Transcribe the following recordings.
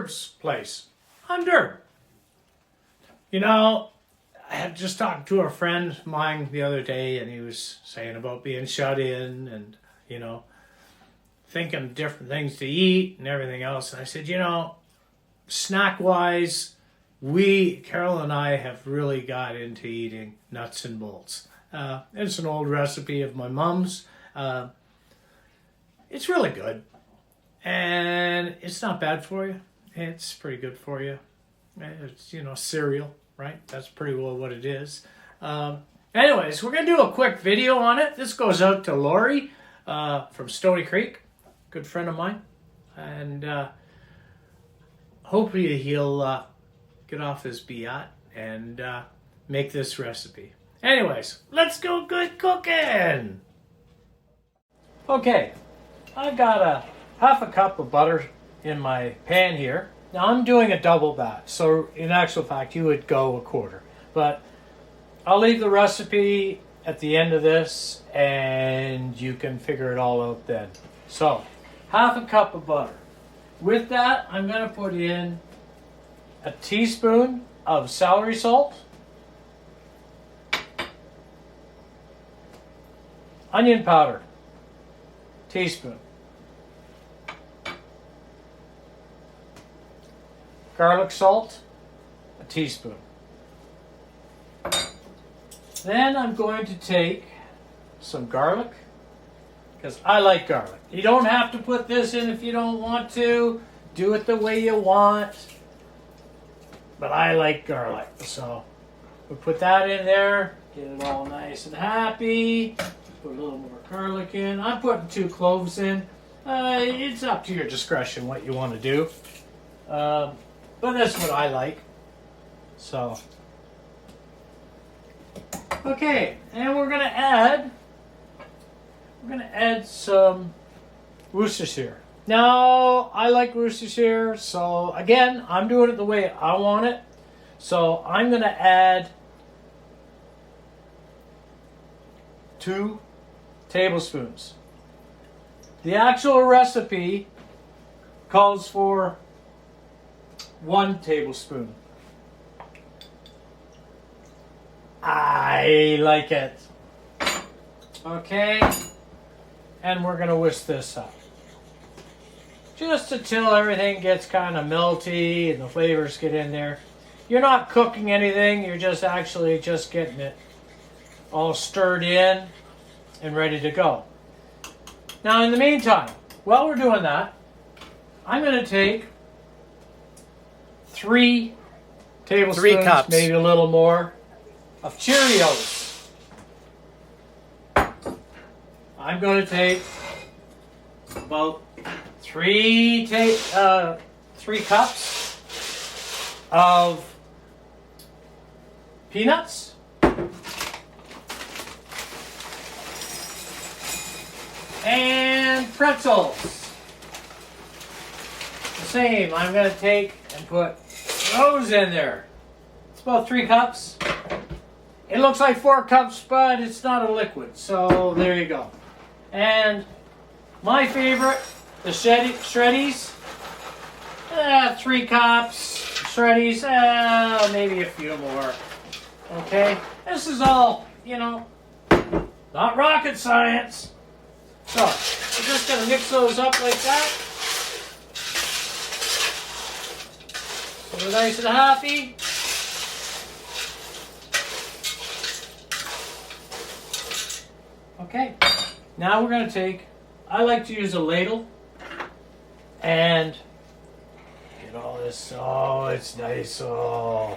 Herb's place on Durban. You know, I had just talked to a friend of mine the other day, and he was saying about being shut in and, you know, thinking of different things to eat and everything else. And I said, you know, snack-wise, Carol and I have really got into eating nuts and bolts. It's an old recipe of my mom's. It's really good. And it's not bad for you. It's pretty good for you. It's, you know, cereal, right? That's pretty well what it is. Anyways, we're going to do a quick video on it. This goes out to Lori from Stony Creek, good friend of mine. And hopefully he'll get off his biat and make this recipe. Anyways, let's go good cooking. Okay, I've got a half a cup of butter in my pan here. Now I'm doing a double batch, so in actual fact you would go a quarter. But I'll leave the recipe at the end of this and you can figure it all out then. So, half a cup of butter. With that, I'm going to put in a teaspoon of celery salt, onion powder, teaspoon, garlic salt, a teaspoon. Then I'm going to take some garlic, because I like garlic. You don't have to put this in if you don't want to. Do it the way you want. But I like garlic, so we put that in there. Get it all nice and happy. Put a little more garlic in. I'm putting 2 cloves in. It's up to your discretion what you want to do. But that's what I like. So, okay, and we're gonna add some Worcestershire. Now, I like Worcestershire, so again, I'm doing it the way I want it. So I'm gonna add 2 tablespoons. The actual recipe calls for 1 tablespoon. I like it. Okay, and we're gonna whisk this up. Just until everything gets kind of melty and the flavors get in there. You're not cooking anything, you're just actually just getting it all stirred in and ready to go. Now in the meantime, while we're doing that, I'm going to take 3 tablespoons, 3 cups, maybe a little more, of Cheerios. I'm going to take about 3 cups of peanuts. And pretzels. The same, I'm going to take and put those in there. It's about 3 cups. It looks like 4 cups, but it's not a liquid. So there you go. And my favorite, the Shreddies. 3 cups. Shreddies, maybe a few more. Okay? This is all, you know, not rocket science. So, we're just going to mix those up like that. So we're nice and happy. Okay, now we're going to take, I like to use a ladle and get all this, oh, it's nice, oh.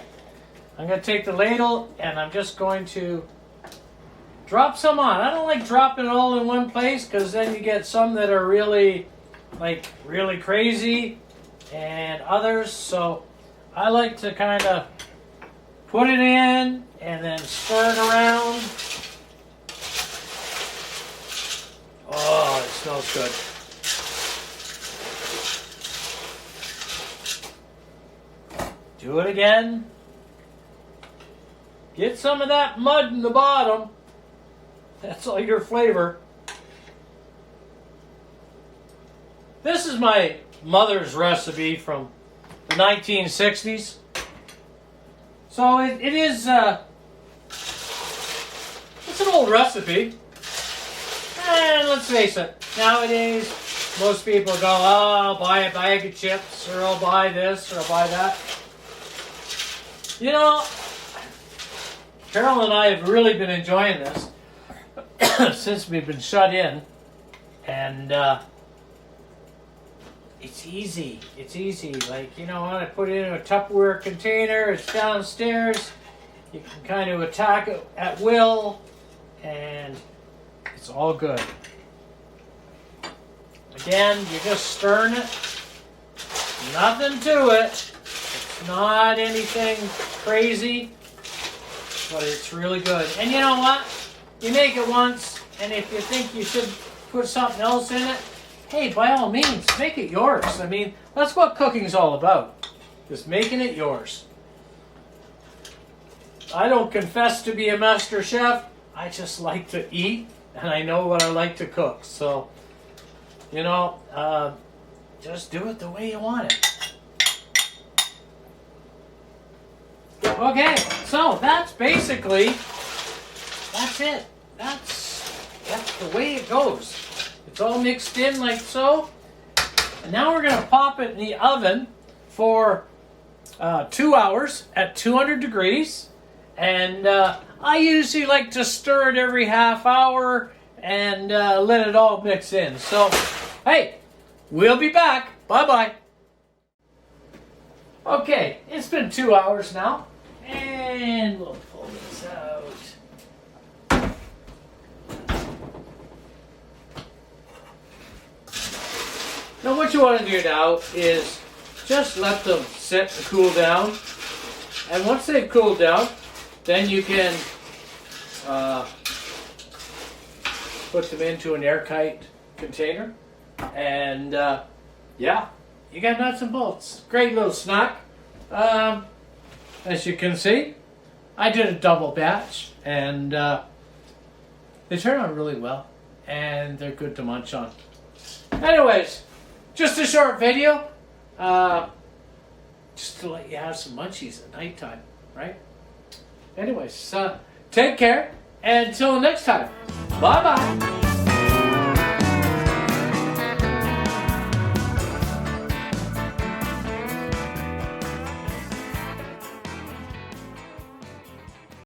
I'm going to take the ladle and I'm just going to drop some on. I don't like dropping it all in one place because then you get some that are really, like, really crazy and others. So I like to kind of put it in and then stir it around. Oh, it smells good. Do it again. Get some of that mud in the bottom. That's all your flavor. This is my mother's recipe from the 1960s. So it is, it's an old recipe. And let's face it, nowadays, most people go, oh, I'll buy a bag of chips, or I'll buy this, or I'll buy that. You know, Carol and I have really been enjoying this since we've been shut in. And it's easy. It's easy. Like, you know, when I put it in a Tupperware container, it's downstairs. You can kind of attack it at will, and it's all good. Again, you're just stirring it. Nothing to it. It's not anything crazy, but it's really good. And you know what? You make it once, and if you think you should put something else in it, hey, by all means, make it yours. I mean, that's what cooking's all about. Just making it yours. I don't confess to be a master chef. I just like to eat, and I know what I like to cook. So, you know, just do it the way you want it. Okay, so that's basically, that's it. That's the way it goes. It's all mixed in like so. And now we're going to pop it in the oven for 2 hours at 200 degrees. And I usually like to stir it every half hour and let it all mix in. So, hey, we'll be back. Bye-bye. Okay, it's been 2 hours now. And we'll pull this out. Now what you want to do now is just let them sit and cool down. And once they've cooled down, then you can put them into an airtight container. And yeah, you got nuts and bolts. Great little snack. As you can see, I did a double batch, and they turn out really well, and they're good to munch on. Anyways, just a short video, just to let you have some munchies at nighttime, right? Anyways, take care, and until next time, bye-bye.